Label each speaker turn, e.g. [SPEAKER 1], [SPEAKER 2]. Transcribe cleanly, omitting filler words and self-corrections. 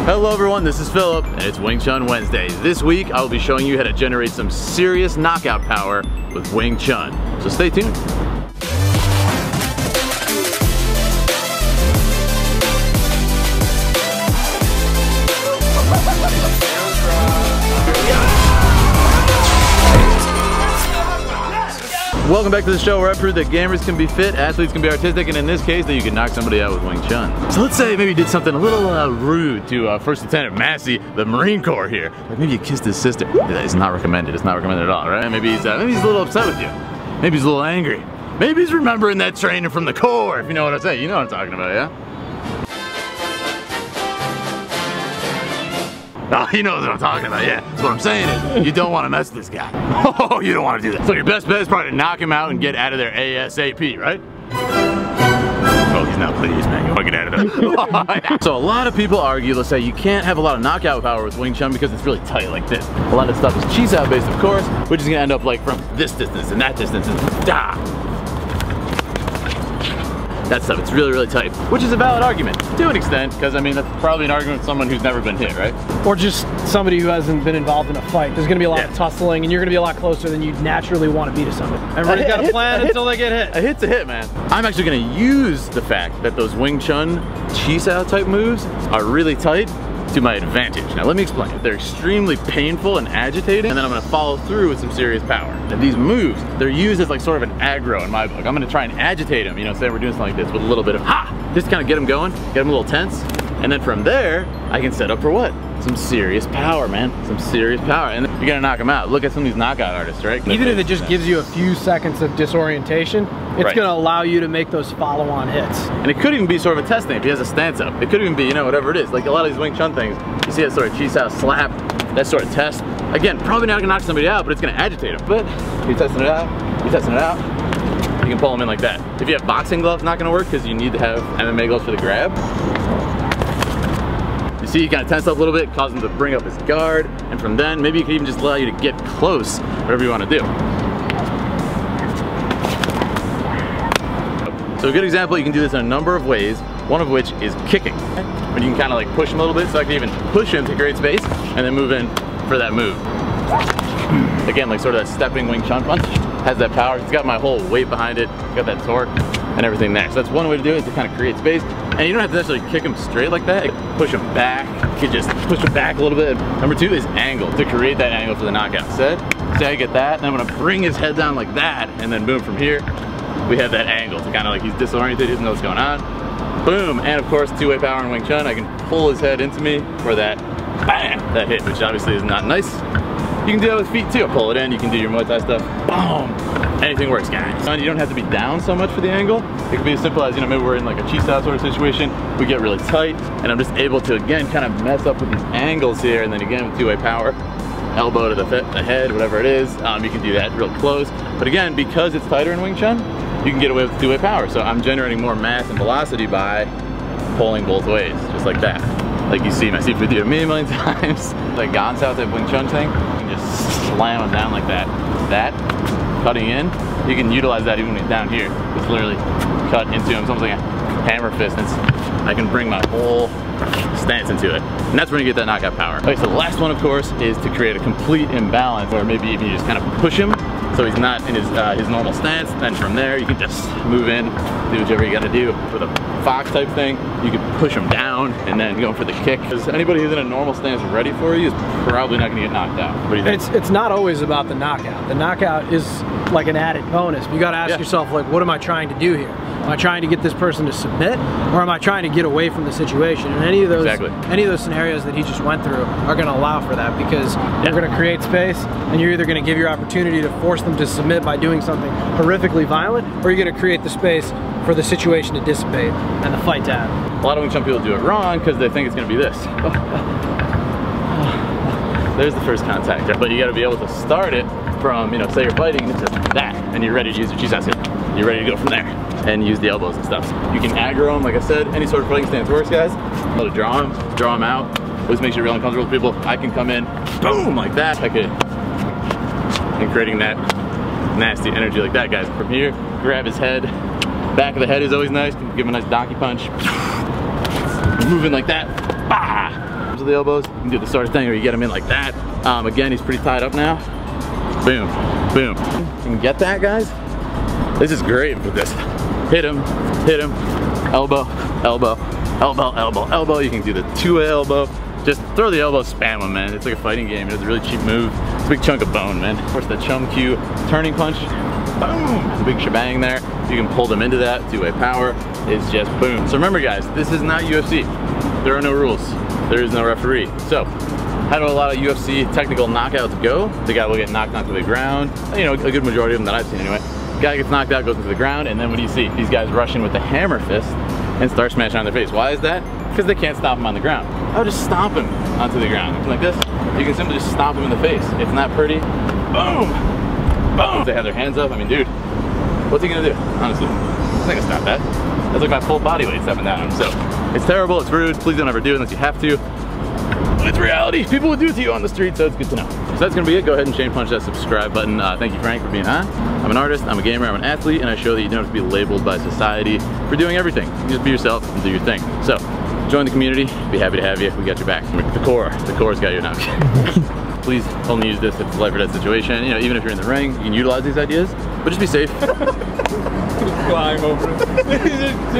[SPEAKER 1] Hello everyone, this is Philip, and it's Wing Chun Wednesday. This week, I will be showing you how to generate some serious knockout power with Wing Chun. So stay tuned. Welcome back to the show where I prove that gamers can be fit, athletes can be artistic, and in this case, that you can knock somebody out with Wing Chun. So let's say maybe you did something a little rude to First Lieutenant Massey, the Marine Corps here. Like maybe you kissed his sister. It's not recommended. It's not recommended at all, right? Maybe he's a little upset with you. Maybe he's a little angry. Maybe he's remembering that training from the Corps, if you know what I'm saying. You know what I'm talking about, yeah? Oh, he knows what I'm talking about, yeah. So what I'm saying is, you don't want to mess with this guy. Oh, you don't want to do that. So your best bet is probably to knock him out and get out of there ASAP, right? Oh, he's not pleased, man. You want to get out of there. So a lot of people argue, let's say, you can't have a lot of knockout power with Wing Chun because it's really tight like this. A lot of stuff is chi sao based, of course, which is going to end up like from this distance and that distance and da. That stuff, it's really, really tight, which is a valid argument to an extent, because I mean, that's probably an argument with someone who's never been hit, right?
[SPEAKER 2] Or just somebody who hasn't been involved in a fight. There's gonna be a lot of tussling, and you're gonna be a lot closer than you'd naturally want to be to somebody. Everybody's got a plan until they get hit.
[SPEAKER 1] A hit's a hit, man. I'm actually gonna use the fact that those Wing Chun chi sao type moves are really tight to my advantage. Now let me explain. They're extremely painful and agitating, and then I'm gonna follow through with some serious power. And these moves, they're used as like sort of an aggro in my book. I'm gonna try and agitate them, you know, say we're doing something like this with a little bit of ha! Just kind of get them going, get them a little tense, and then from there, I can set up for what? Some serious power, man. Some serious power. And you're gonna knock them out. Look at some of these knockout artists, right?
[SPEAKER 2] Even if it just gives you a few seconds of disorientation, it's gonna allow you to make those follow-on hits.
[SPEAKER 1] And it could even be sort of a test thing if he has a stance up. It could even be, you know, whatever it is. Like a lot of these Wing Chun things, you see that sort of chi sao slap, that sort of test. Again, probably not gonna knock somebody out, but it's gonna agitate him. But you're testing it out, you're testing it out, you can pull him in like that. If you have boxing gloves, not gonna work because you need to have MMA gloves for the grab. You see, you kind of tense up a little bit, cause him to bring up his guard, and from then, maybe it can even just allow you to get close, whatever you want to do. So a good example, you can do this in a number of ways, one of which is kicking. When you can kind of like push him a little bit, so I can even push him to create space, and then move in for that move. Again, like sort of that stepping Wing Chun punch, has that power. It's got my whole weight behind it, got that torque, and everything there. So that's one way to do it, to kind of create space. And you don't have to necessarily kick him straight like that. You can push him back. You can just push him back a little bit. Number two is angle, to create that angle for the knockout. Say I get that, and I'm gonna bring his head down like that, and then boom, from here, we have that angle to kind of like he's disoriented, he doesn't know what's going on. Boom, and of course, two-way power in Wing Chun. I can pull his head into me for that, bam, that hit, which obviously is not nice. You can do that with feet too. Pull it in, you can do your Muay Thai stuff. Boom! Anything works, guys. You don't have to be down so much for the angle. It could be as simple as, you know, maybe we're in like a chi sao sort of situation. We get really tight, and I'm just able to, again, kind of mess up with these angles here, and then again, with two-way power, elbow to the head, whatever it is, you can do that real close. But again, because it's tighter in Wing Chun, you can get away with two-way power. So I'm generating more mass and velocity by pulling both ways, just like that. Like you see my seafood video a million times. Like Gan Sao type Wing Chun thing, you can just slam them down like that. That, cutting in, you can utilize that even when he's down here. Just literally cut into him. It's almost like a hammer fist. I can bring my whole stance into it. And that's when you get that knockout power. Okay, so the last one, of course, is to create a complete imbalance, where maybe even you just kind of push him so he's not in his normal stance. Then from there, you can just move in, do whatever you gotta do. With a fox type thing, you can push him down and then go for the kick. Because anybody who's in a normal stance ready for you is probably not gonna get knocked out. What do you think?
[SPEAKER 2] It's not always about the knockout. The knockout is like an added bonus. You gotta ask yourself, like, what am I trying to do here? Am I trying to get this person to submit, or am I trying to get away from the situation? And any of those scenarios that he just went through are going to allow for that, because you're going to create space, and you're either going to give your opportunity to force them to submit by doing something horrifically violent, or you're going to create the space for the situation to dissipate and the fight to happen.
[SPEAKER 1] A lot of Wing Chun people do it wrong because they think it's going to be this. There's the first contact, but you got to be able to start it from, you know, say you're fighting, it's just that, and you're ready to use your chi sao skill. You're ready to go from there and use the elbows and stuff. You can aggro them, like I said, any sort of fighting stance works, guys. I'll draw them out. This makes you real uncomfortable with people. I can come in, boom, like that. And creating that nasty energy like that, guys. From here, grab his head. Back of the head is always nice. Give him a nice donkey punch. Moving like that. Bah! with the elbows. You can do the sort of thing where you get him in like that. Again, he's pretty tied up now. Boom, boom. You can get that, guys? This is great with this. Hit him, elbow, elbow, elbow, elbow, elbow. You can do the two-way elbow. Just throw the elbow, spam him, man. It's like a fighting game. It's a really cheap move. It's a big chunk of bone, man. Of course, the Chum Q turning punch. Boom! It's a big shebang there. You can pull them into that. Two-way power is just boom. So remember, guys, this is not UFC. There are no rules. There is no referee. So, how do a lot of UFC technical knockouts go? The guy will get knocked onto the ground. You know, a good majority of them that I've seen anyway. Guy gets knocked out, goes into the ground, and then what do you see? These guys rush in with the hammer fist and start smashing on their face. Why is that? Because they can't stop him on the ground. I would just stomp him onto the ground. Like this, you can simply just stomp him in the face. It's not pretty. Boom! Boom! They have their hands up. I mean, dude, what's he gonna do? Honestly, he's not gonna stop that. That's like my full body weight stepping down. So, it's terrible, it's rude. Please don't ever do it unless you have to. But it's reality. People would do it to you on the street, so it's good to know. So that's gonna be it. Go ahead and chain punch that subscribe button. Thank you, Frank, for being on. I'm an artist, I'm a gamer, I'm an athlete, and I show that you don't have to be labeled by society for doing everything. You just be yourself and do your thing. So, join the community, be happy to have you. We got your back. The core's got you now. Please only use this if it's a life or death situation. You know, even if you're in the ring, you can utilize these ideas, but just be safe. Climb over it.